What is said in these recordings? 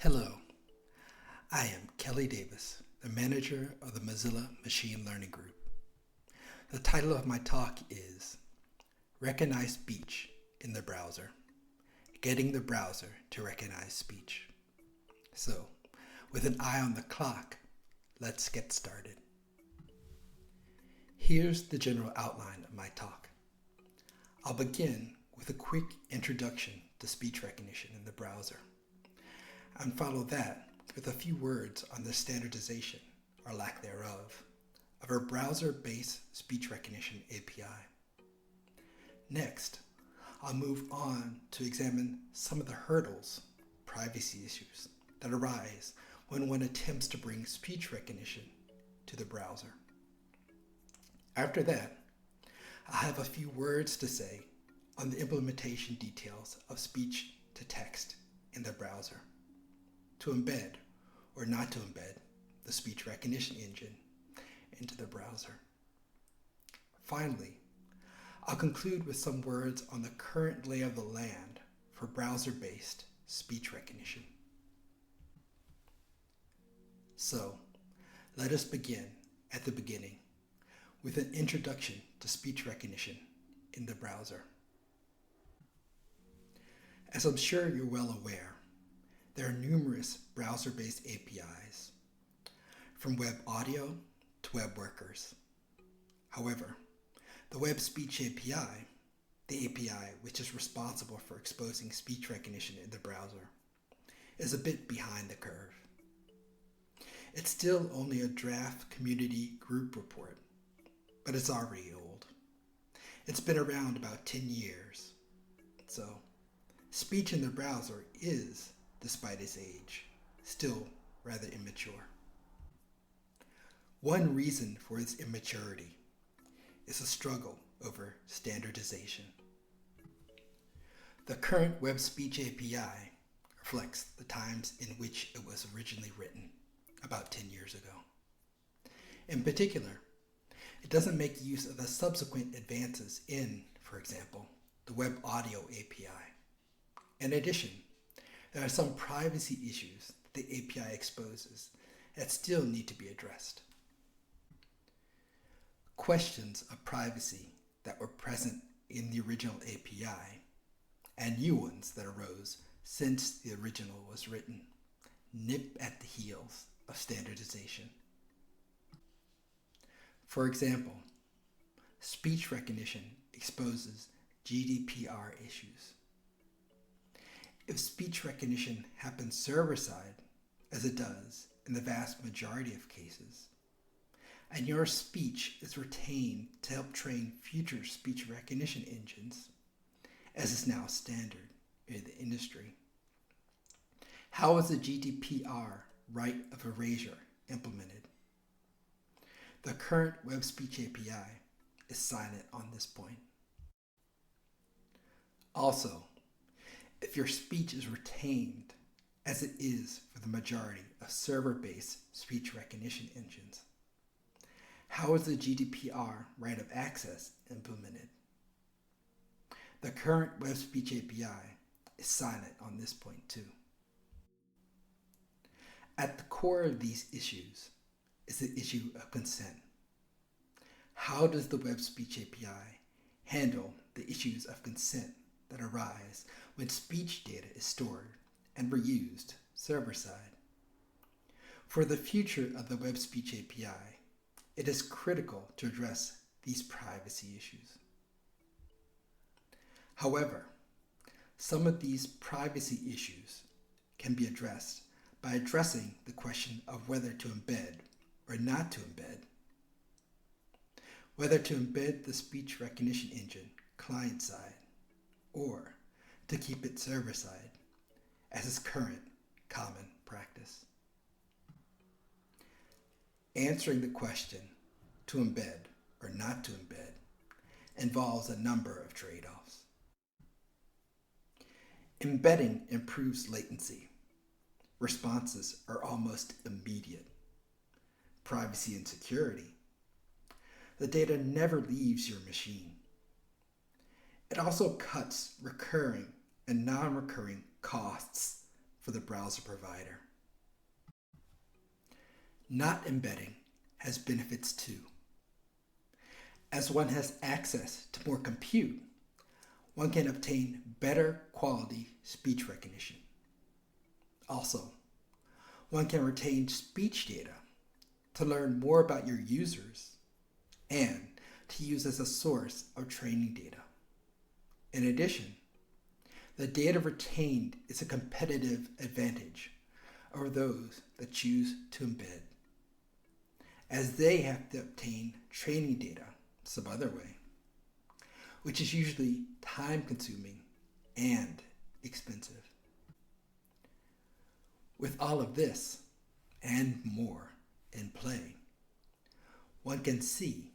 Hello, I am Kelly Davis, the manager of the Mozilla Machine Learning Group. The title of my talk is Recognize Speech in the Browser, Getting the Browser to Recognize Speech. So, with an eye on the clock, let's get started. Here's the general outline of my talk. I'll begin with a quick introduction to speech recognition in the browser, and follow that with a few words on the standardization, or lack thereof, of our browser-based speech recognition API. Next, I'll move on to examine some of the hurdles, privacy issues, that arise when one attempts to bring speech recognition to the browser. After that, I'll have a few words to say on the implementation details of speech to text in the browser, to embed or not to embed the speech recognition engine into the browser. Finally, I'll conclude with some words on the current lay of the land for browser-based speech recognition. So, let us begin at the beginning with an introduction to speech recognition in the browser. As I'm sure you're well aware, there are numerous browser-based APIs, from web audio to web workers. However, the Web Speech API, the API which is responsible for exposing speech recognition in the browser, is a bit behind the curve. It's still only a draft community group report, but it's already old. It's been around about 10 years. So, speech in the browser is, despite its age, still rather immature. One reason for its immaturity is a struggle over standardization. The current Web Speech API reflects the times in which it was originally written, about 10 years ago. In particular, it doesn't make use of the subsequent advances in, for example, the Web Audio API. In addition, there are some privacy issues that the API exposes that still need to be addressed. Questions of privacy that were present in the original API and new ones that arose since the original was written nip at the heels of standardization. For example, speech recognition exposes GDPR issues. If speech recognition happens server-side, as it does in the vast majority of cases, and your speech is retained to help train future speech recognition engines, as is now standard in the industry, how is the GDPR right of erasure implemented? The current Web Speech API is silent on this point. Also, if your speech is retained, as it is for the majority of server-based speech recognition engines, how is the GDPR right of access implemented? The current Web Speech API is silent on this point too. At the core of these issues is the issue of consent. How does the Web Speech API handle the issues of consent that arise when speech data is stored and reused server-side? For the future of the Web Speech API, it is critical to address these privacy issues. However, some of these privacy issues can be addressed by addressing the question of whether to embed or not to embed. Whether to embed the speech recognition engine client-side or to keep it server-side, as is current common practice. Answering the question to embed or not to embed involves a number of trade-offs. Embedding improves latency. Responses are almost immediate. Privacy and security. The data never leaves your machine. It also cuts recurring and non-recurring costs for the browser provider. Not embedding has benefits too. As one has access to more compute, one can obtain better quality speech recognition. Also, one can retain speech data to learn more about your users and to use as a source of training data. In addition, the data retained is a competitive advantage over those that choose to embed, as they have to obtain training data some other way, which is usually time-consuming and expensive. With all of this and more in play, one can see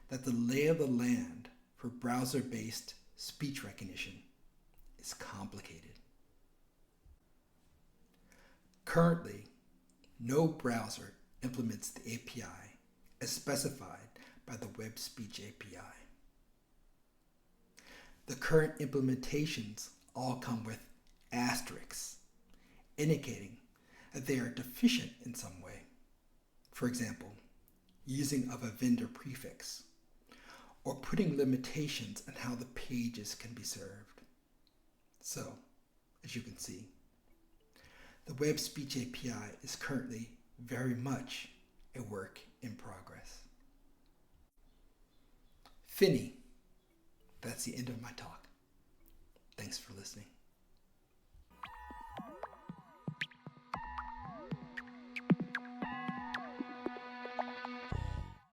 that the lay of the land for browser-based speech recognition is complicated. Currently, no browser implements the API as specified by the Web Speech API. The current implementations all come with asterisks, indicating that they are deficient in some way. For example, using of a vendor prefix, or putting limitations on how the pages can be served. So, as you can see, the Web Speech API is currently very much a work in progress. Finny, that's the end of my talk. Thanks for listening.